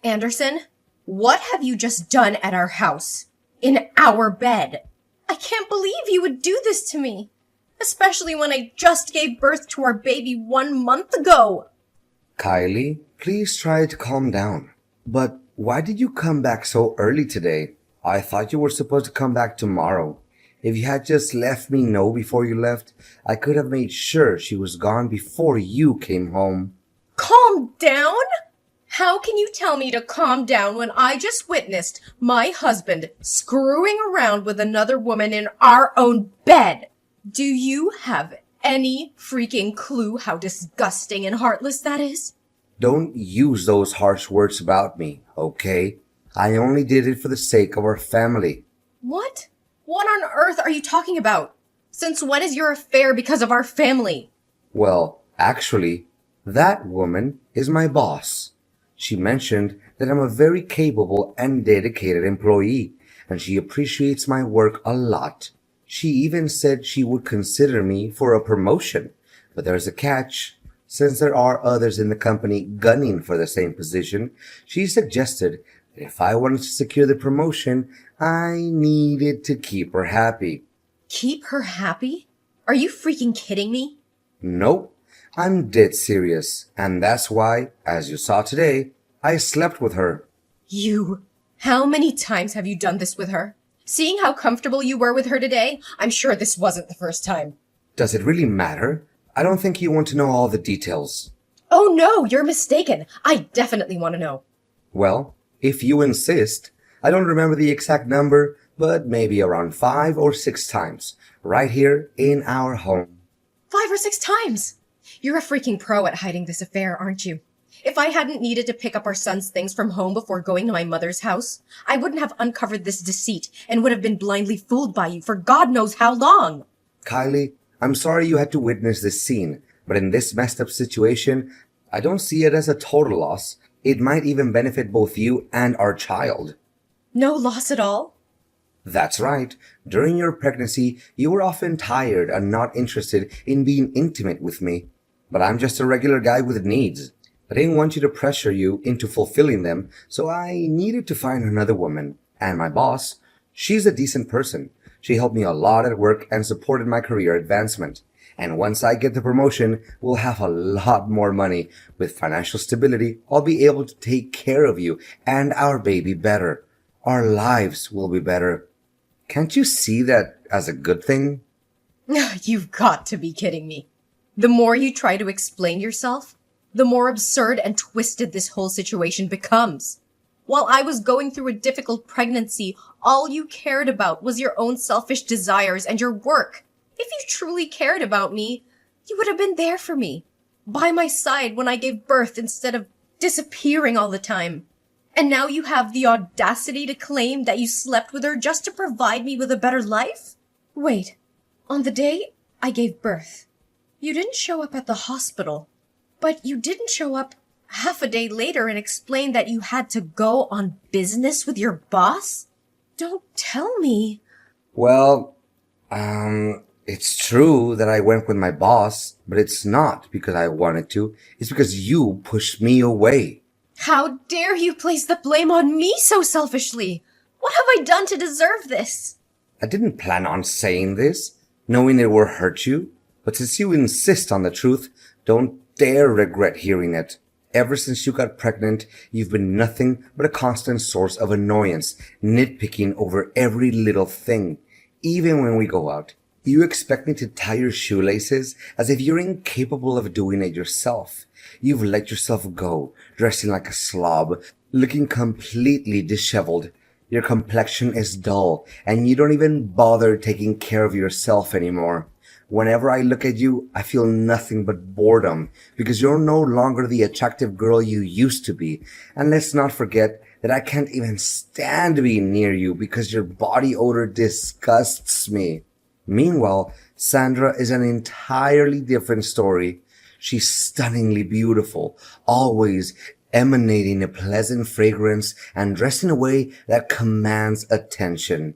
Anderson, what have you just done at our house? In our bed? I can't believe you would do this to me. Especially when I just gave birth to our baby 1 month ago. Kylie, please try to calm down. But why did you come back so early today? I thought you were supposed to come back tomorrow. If you had just let me know before you left, I could have made sure she was gone before you came home. Calm down? How can you tell me to calm down when I just witnessed my husband screwing around with another woman in our own bed? Do you have any freaking clue how disgusting and heartless that is? Don't use those harsh words about me, okay? I only did it for the sake of our family. What? What on earth are you talking about? Since when is your affair because of our family? Well, actually, that woman is my boss. She mentioned that I'm a very capable and dedicated employee, and she appreciates my work a lot. She even said she would consider me for a promotion, but there's a catch. Since there are others in the company gunning for the same position, she suggested that if I wanted to secure the promotion, I needed to keep her happy. Keep her happy? Are you freaking kidding me? Nope, I'm dead serious, and that's why, as you saw today, I slept with her. You? How many times have you done this with her? Seeing how comfortable you were with her today, I'm sure this wasn't the first time. Does it really matter? I don't think you want to know all the details. Oh no, you're mistaken. I definitely want to know. Well, if you insist. I don't remember the exact number, but maybe around 5 or 6 times, right here in our home. 5 or 6 times? You're a freaking pro at hiding this affair, aren't you? If I hadn't needed to pick up our son's things from home before going to my mother's house, I wouldn't have uncovered this deceit and would have been blindly fooled by you for God knows how long. Kylie, I'm sorry you had to witness this scene, but in this messed up situation, I don't see it as a total loss. It might even benefit both you and our child. No loss at all? That's right. During your pregnancy, you were often tired and not interested in being intimate with me. But I'm just a regular guy with needs. I didn't want you to pressure you into fulfilling them, so I needed to find another woman. And my boss, she's a decent person. She helped me a lot at work and supported my career advancement. And once I get the promotion, we'll have a lot more money. With financial stability, I'll be able to take care of you and our baby better. Our lives will be better. Can't you see that as a good thing? You've got to be kidding me. The more you try to explain yourself, the more absurd and twisted this whole situation becomes. While I was going through a difficult pregnancy, all you cared about was your own selfish desires and your work. If you truly cared about me, you would have been there for me, by my side when I gave birth instead of disappearing all the time. And now you have the audacity to claim that you slept with her just to provide me with a better life? Wait, on the day I gave birth, you didn't show up at the hospital, but you didn't show up half a day later and explain that you had to go on business with your boss? Don't tell me. Well, it's true that I went with my boss, but it's not because I wanted to. It's because you pushed me away. How dare you place the blame on me so selfishly? What have I done to deserve this? I didn't plan on saying this, knowing it would hurt you. But since you insist on the truth, don't dare regret hearing it. Ever since you got pregnant, you've been nothing but a constant source of annoyance, nitpicking over every little thing. Even when we go out, you expect me to tie your shoelaces as if you're incapable of doing it yourself. You've let yourself go, dressing like a slob, looking completely disheveled. Your complexion is dull, and you don't even bother taking care of yourself anymore. Whenever I look at you, I feel nothing but boredom, because you're no longer the attractive girl you used to be. And let's not forget that I can't even stand being near you because your body odor disgusts me. Meanwhile, Sandra is an entirely different story. She's stunningly beautiful, always emanating a pleasant fragrance and dressed in a way that commands attention.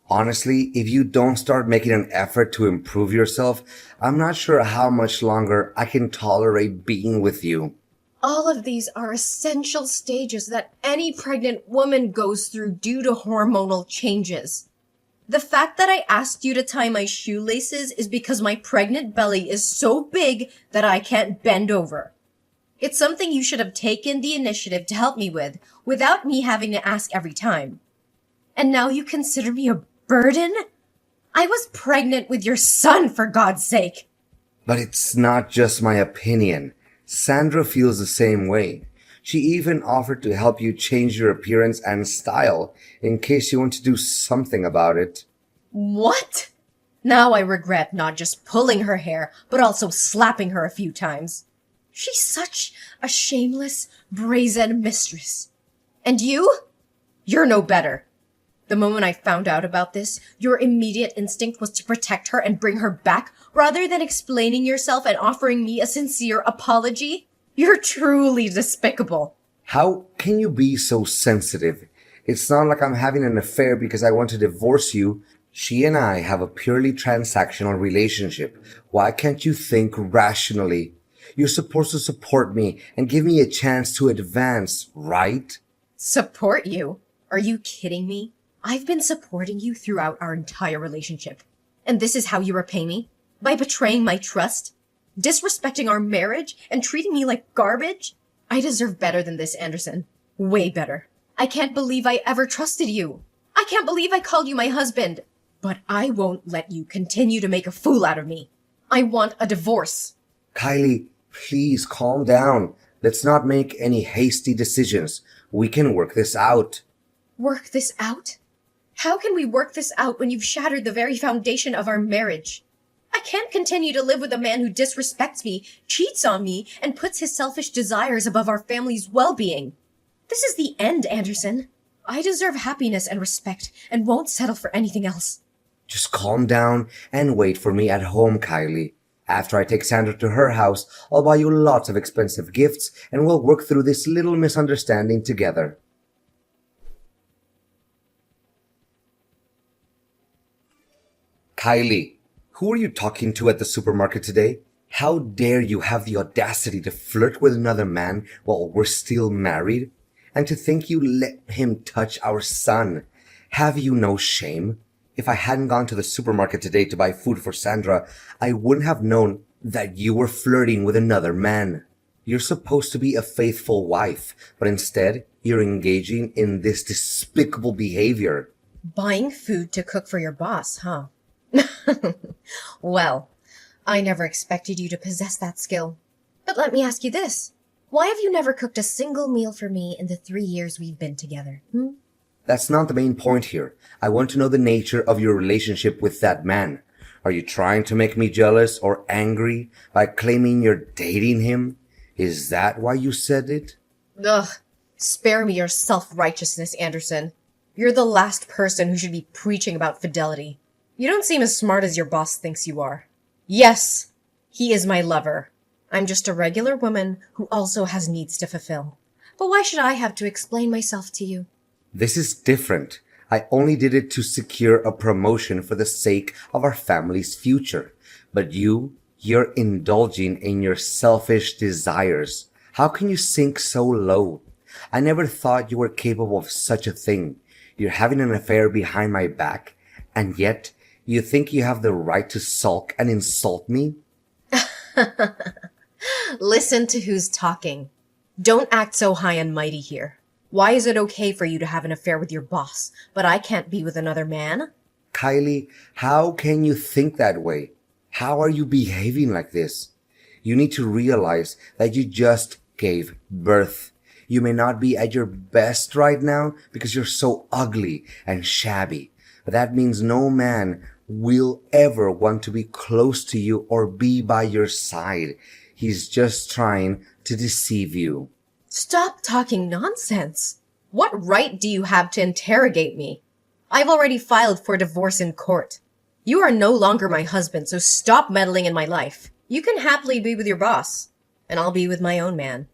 Honestly, if you don't start making an effort to improve yourself, I'm not sure how much longer I can tolerate being with you. All of these are essential stages that any pregnant woman goes through due to hormonal changes. The fact that I asked you to tie my shoelaces is because my pregnant belly is so big that I can't bend over. It's something you should have taken the initiative to help me with, without me having to ask every time. And now you consider me a burden? I was pregnant with your son, for God's sake. But it's not just my opinion. Sandra feels the same way. She even offered to help you change your appearance and style in case you want to do something about it. What? Now I regret not just pulling her hair, but also slapping her a few times. She's such a shameless, brazen mistress. And you? You're no better. The moment I found out about this, your immediate instinct was to protect her and bring her back, rather than explaining yourself and offering me a sincere apology. You're truly despicable. How can you be so sensitive? It's not like I'm having an affair because I want to divorce you. She and I have a purely transactional relationship. Why can't you think rationally? You're supposed to support me and give me a chance to advance, right? Support you? Are you kidding me? I've been supporting you throughout our entire relationship. And this is how you repay me? By betraying my trust? Disrespecting our marriage and treating me like garbage? I deserve better than this, Anderson. Way better. I can't believe I ever trusted you. I can't believe I called you my husband. But I won't let you continue to make a fool out of me. I want a divorce. Kylie, please calm down. Let's not make any hasty decisions. We can work this out. Work this out? How can we work this out when you've shattered the very foundation of our marriage? I can't continue to live with a man who disrespects me, cheats on me, and puts his selfish desires above our family's well-being. This is the end, Anderson. I deserve happiness and respect and won't settle for anything else. Just calm down and wait for me at home, Kylie. After I take Sandra to her house, I'll buy you lots of expensive gifts and we'll work through this little misunderstanding together. Kylie, who are you talking to at the supermarket today? How dare you have the audacity to flirt with another man while we're still married? And to think you let him touch our son. Have you no shame? If I hadn't gone to the supermarket today to buy food for Sandra, I wouldn't have known that you were flirting with another man. You're supposed to be a faithful wife, but instead, you're engaging in this despicable behavior. Buying food to cook for your boss, huh? Well, I never expected you to possess that skill. But let me ask you this. Why have you never cooked a single meal for me in the 3 years we've been together? That's not the main point here. I want to know the nature of your relationship with that man. Are you trying to make me jealous or angry by claiming you're dating him? Is that why you said it? Ugh, spare me your self-righteousness, Anderson. You're the last person who should be preaching about fidelity. You don't seem as smart as your boss thinks you are. Yes, he is my lover. I'm just a regular woman who also has needs to fulfill. But why should I have to explain myself to you? This is different. I only did it to secure a promotion for the sake of our family's future. But you're indulging in your selfish desires. How can you sink so low? I never thought you were capable of such a thing. You're having an affair behind my back, and yet you think you have the right to sulk and insult me? Listen to who's talking. Don't act so high and mighty here. Why is it okay for you to have an affair with your boss, but I can't be with another man? Kylie, how can you think that way? How are you behaving like this? You need to realize that you just gave birth. You may not be at your best right now because you're so ugly and shabby, but that means no man will ever want to be close to you or be by your side. He's just trying to deceive you. Stop talking nonsense. What right do you have to interrogate me? I've already filed for divorce in court. You are no longer my husband, so stop meddling in my life. You can happily be with your boss, and I'll be with my own man.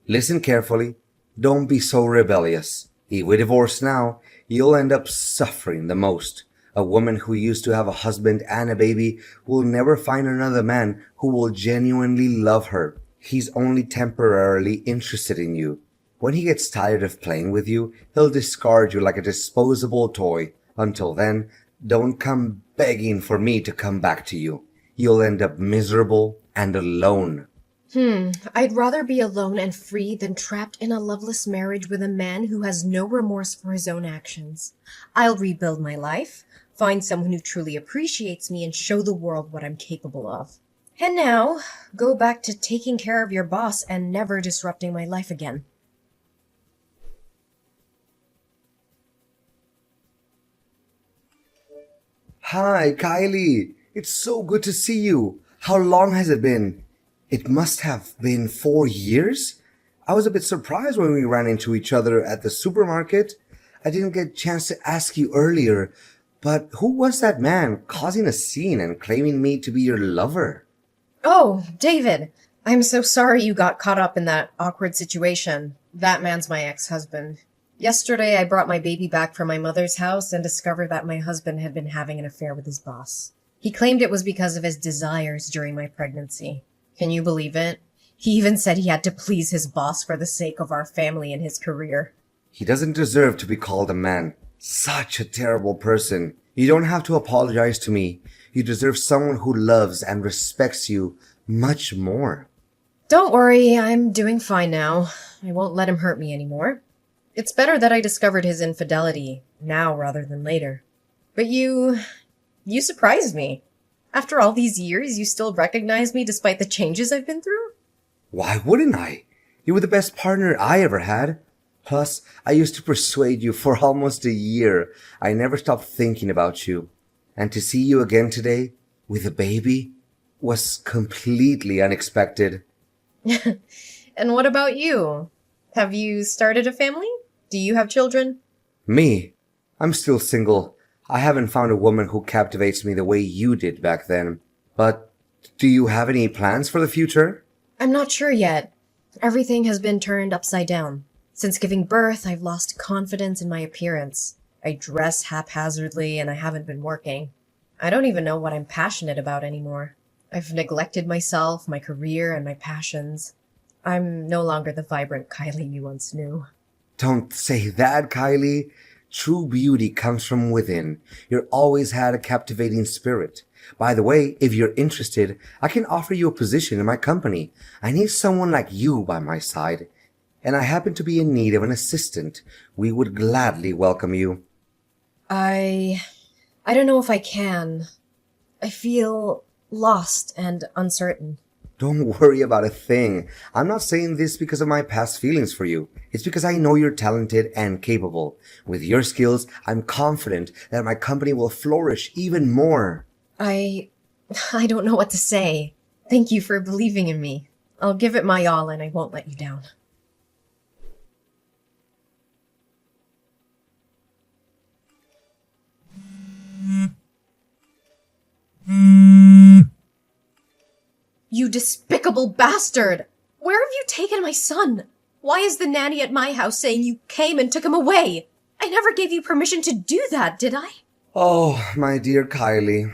Listen carefully. Don't be so rebellious. If we divorce now, you'll end up suffering the most. A woman who used to have a husband and a baby will never find another man who will genuinely love her. He's only temporarily interested in you. When he gets tired of playing with you, he'll discard you like a disposable toy. Until then, don't come begging for me to come back to you. You'll end up miserable and alone. I'd rather be alone and free than trapped in a loveless marriage with a man who has no remorse for his own actions. I'll rebuild my life, find someone who truly appreciates me, and show the world what I'm capable of. And now, go back to taking care of your boss and never disrupting my life again. Hi, Kylie. It's so good to see you. How long has it been? It must have been 4 years? I was a bit surprised when we ran into each other at the supermarket. I didn't get a chance to ask you earlier, but who was that man causing a scene and claiming me to be your lover? Oh, David, I'm so sorry you got caught up in that awkward situation. That man's my ex-husband. Yesterday, I brought my baby back from my mother's house and discovered that my husband had been having an affair with his boss. He claimed it was because of his desires during my pregnancy. Can you believe it? He even said he had to please his boss for the sake of our family and his career. He doesn't deserve to be called a man. Such a terrible person. You don't have to apologize to me. You deserve someone who loves and respects you much more. Don't worry, I'm doing fine now. I won't let him hurt me anymore. It's better that I discovered his infidelity now rather than later. But you surprised me. After all these years, you still recognize me despite the changes I've been through? Why wouldn't I? You were the best partner I ever had. Plus, I used to persuade you for almost a year. I never stopped thinking about you. And to see you again today, with a baby, was completely unexpected. And what about you? Have you started a family? Do you have children? Me? I'm still single. I haven't found a woman who captivates me the way you did back then. But do you have any plans for the future? I'm not sure yet. Everything has been turned upside down. Since giving birth, I've lost confidence in my appearance. I dress haphazardly and I haven't been working. I don't even know what I'm passionate about anymore. I've neglected myself, my career, and my passions. I'm no longer the vibrant Kylie you once knew. Don't say that, Kylie. True beauty comes from within. You've always had a captivating spirit. By the way, if you're interested, I can offer you a position in my company. I need someone like you by my side. And I happen to be in need of an assistant. We would gladly welcome you. I don't know if I can. I feel lost and uncertain. Don't worry about a thing. I'm not saying this because of my past feelings for you. It's because I know you're talented and capable. With your skills, I'm confident that my company will flourish even more. I don't know what to say. Thank you for believing in me. I'll give it my all and I won't let you down. You despicable bastard! Where have you taken my son? Why is the nanny at my house saying you came and took him away? I never gave you permission to do that, did I? Oh, my dear Kylie,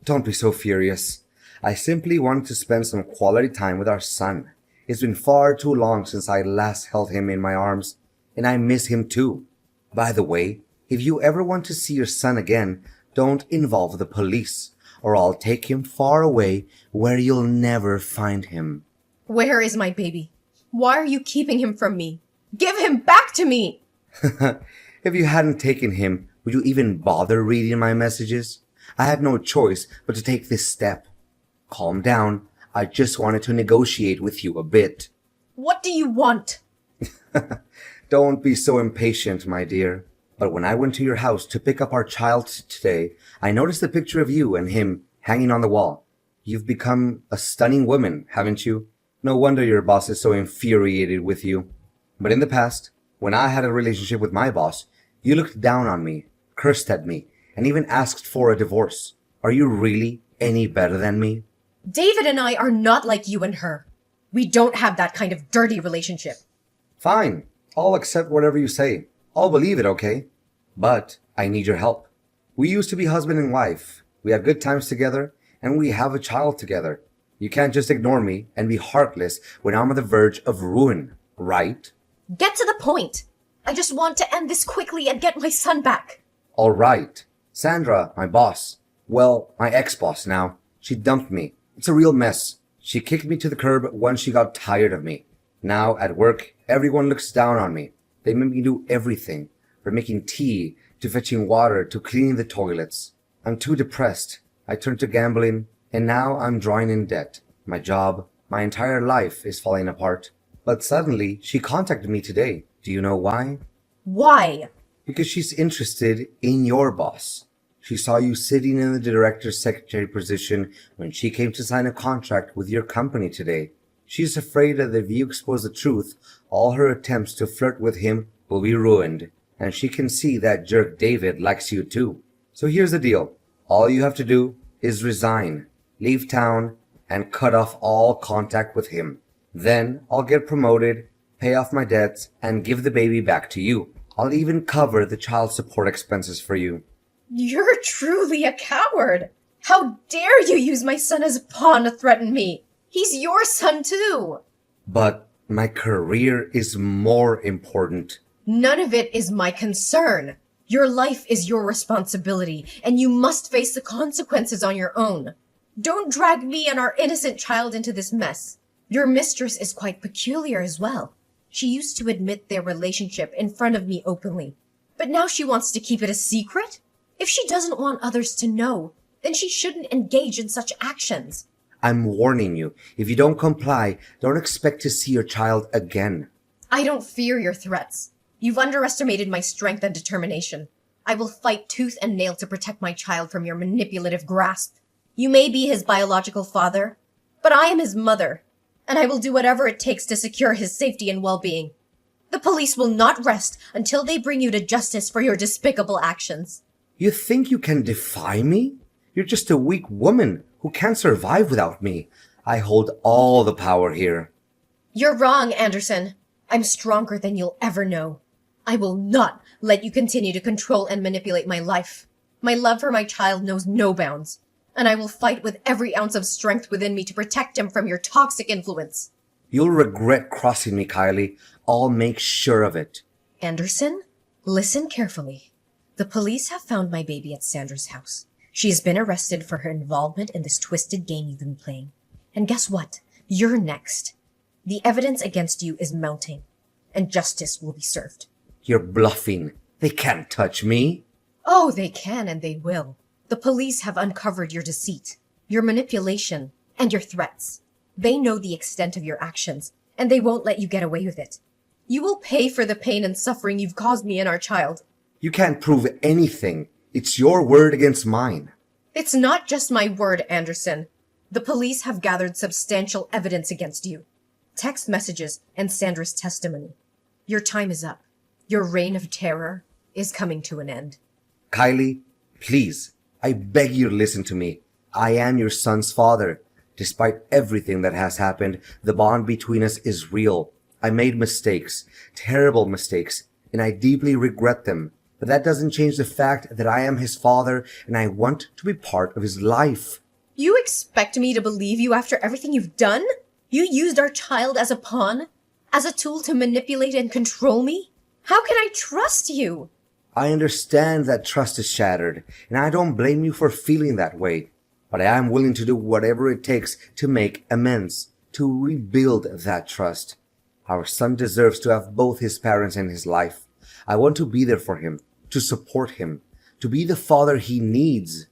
don't be so furious. I simply wanted to spend some quality time with our son. It's been far too long since I last held him in my arms, and I miss him too. By the way, if you ever want to see your son again, don't involve the police, or I'll take him far away where you'll never find him. Where is my baby? Why are you keeping him from me? Give him back to me! If you hadn't taken him, would you even bother reading my messages? I had no choice but to take this step. Calm down. I just wanted to negotiate with you a bit. What do you want? Don't be so impatient, my dear. But when I went to your house to pick up our child today, I noticed a picture of you and him hanging on the wall. You've become a stunning woman, haven't you? No wonder your boss is so infuriated with you. But in the past, when I had a relationship with my boss, you looked down on me, cursed at me, and even asked for a divorce. Are you really any better than me? David and I are not like you and her. We don't have that kind of dirty relationship. Fine. I'll accept whatever you say. I'll believe it, okay? But I need your help. We used to be husband and wife. We had good times together, and we have a child together. You can't just ignore me and be heartless when I'm on the verge of ruin, right? Get to the point. I just want to end this quickly and get my son back. All right. Sandra, my boss. Well, my ex-boss now. She dumped me. It's a real mess. She kicked me to the curb when she got tired of me. Now, at work, everyone looks down on me. They make me do everything, from making tea, to fetching water, to cleaning the toilets. I'm too depressed. I turned to gambling, and now I'm drawing in debt. My job, my entire life is falling apart. But suddenly, she contacted me today. Do you know why? Why? Because she's interested in your boss. She saw you sitting in the director's secretary position when she came to sign a contract with your company today. She's afraid that if you expose the truth, all her attempts to flirt with him will be ruined. And she can see that jerk David likes you too. So here's the deal. All you have to do is resign, leave town, and cut off all contact with him. Then I'll get promoted, pay off my debts, and give the baby back to you. I'll even cover the child support expenses for you. You're truly a coward. How dare you use my son as a pawn to threaten me? He's your son too. But my career is more important. None of it is my concern. Your life is your responsibility, and you must face the consequences on your own. Don't drag me and our innocent child into this mess. Your mistress is quite peculiar as well. She used to admit their relationship in front of me openly, but now she wants to keep it a secret? If she doesn't want others to know, then she shouldn't engage in such actions. I'm warning you. If you don't comply, don't expect to see your child again. I don't fear your threats. You've underestimated my strength and determination. I will fight tooth and nail to protect my child from your manipulative grasp. You may be his biological father, but I am his mother, and I will do whatever it takes to secure his safety and well-being. The police will not rest until they bring you to justice for your despicable actions. You think you can defy me? You're just a weak woman who can't survive without me. I hold all the power here. You're wrong, Anderson. I'm stronger than you'll ever know. I will not let you continue to control and manipulate my life. My love for my child knows no bounds, and I will fight with every ounce of strength within me to protect him from your toxic influence. You'll regret crossing me, Kylie. I'll make sure of it. Anderson, listen carefully. The police have found my baby at Sandra's house. She has been arrested for her involvement in this twisted game you've been playing. And guess what? You're next. The evidence against you is mounting, and justice will be served. You're bluffing. They can't touch me. Oh, they can and they will. The police have uncovered your deceit, your manipulation, and your threats. They know the extent of your actions, and they won't let you get away with it. You will pay for the pain and suffering you've caused me and our child. You can't prove anything. It's your word against mine. It's not just my word, Anderson. The police have gathered substantial evidence against you. Text messages and Sandra's testimony. Your time is up. Your reign of terror is coming to an end. Kylie, please, I beg you to listen to me. I am your son's father. Despite everything that has happened, the bond between us is real. I made mistakes, terrible mistakes, and I deeply regret them. But that doesn't change the fact that I am his father and I want to be part of his life. You expect me to believe you after everything you've done? You used our child as a pawn? As a tool to manipulate and control me? How can I trust you? I understand that trust is shattered, and I don't blame you for feeling that way. But I am willing to do whatever it takes to make amends, to rebuild that trust. Our son deserves to have both his parents in his life. I want to be there for him, to support him, to be the father he needs.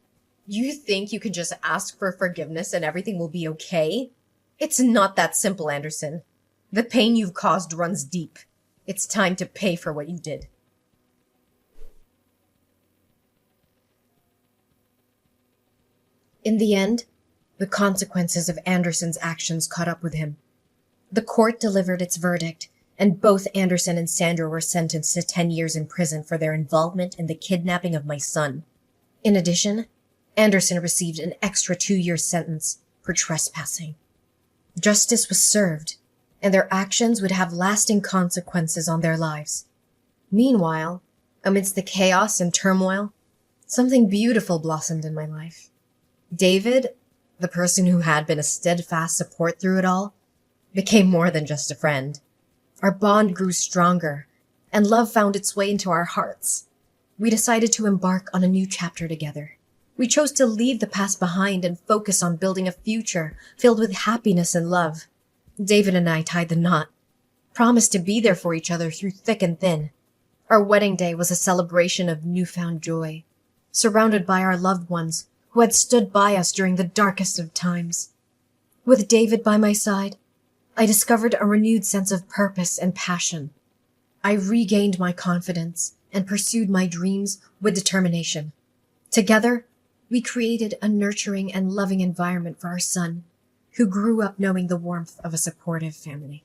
You think you can just ask for forgiveness and everything will be okay? It's not that simple, Anderson. The pain you've caused runs deep. It's time to pay for what you did. In the end, the consequences of Anderson's actions caught up with him. The court delivered its verdict, and both Anderson and Sandra were sentenced to 10 years in prison for their involvement in the kidnapping of my son. In addition, Anderson received an extra 2-year sentence for trespassing. Justice was served, and their actions would have lasting consequences on their lives. Meanwhile, amidst the chaos and turmoil, something beautiful blossomed in my life. David, the person who had been a steadfast support through it all, became more than just a friend. Our bond grew stronger, and love found its way into our hearts. We decided to embark on a new chapter together. We chose to leave the past behind and focus on building a future filled with happiness and love. David and I tied the knot, promised to be there for each other through thick and thin. Our wedding day was a celebration of newfound joy, surrounded by our loved ones who had stood by us during the darkest of times. With David by my side, I discovered a renewed sense of purpose and passion. I regained my confidence and pursued my dreams with determination. Together, we created a nurturing and loving environment for our son, who grew up knowing the warmth of a supportive family.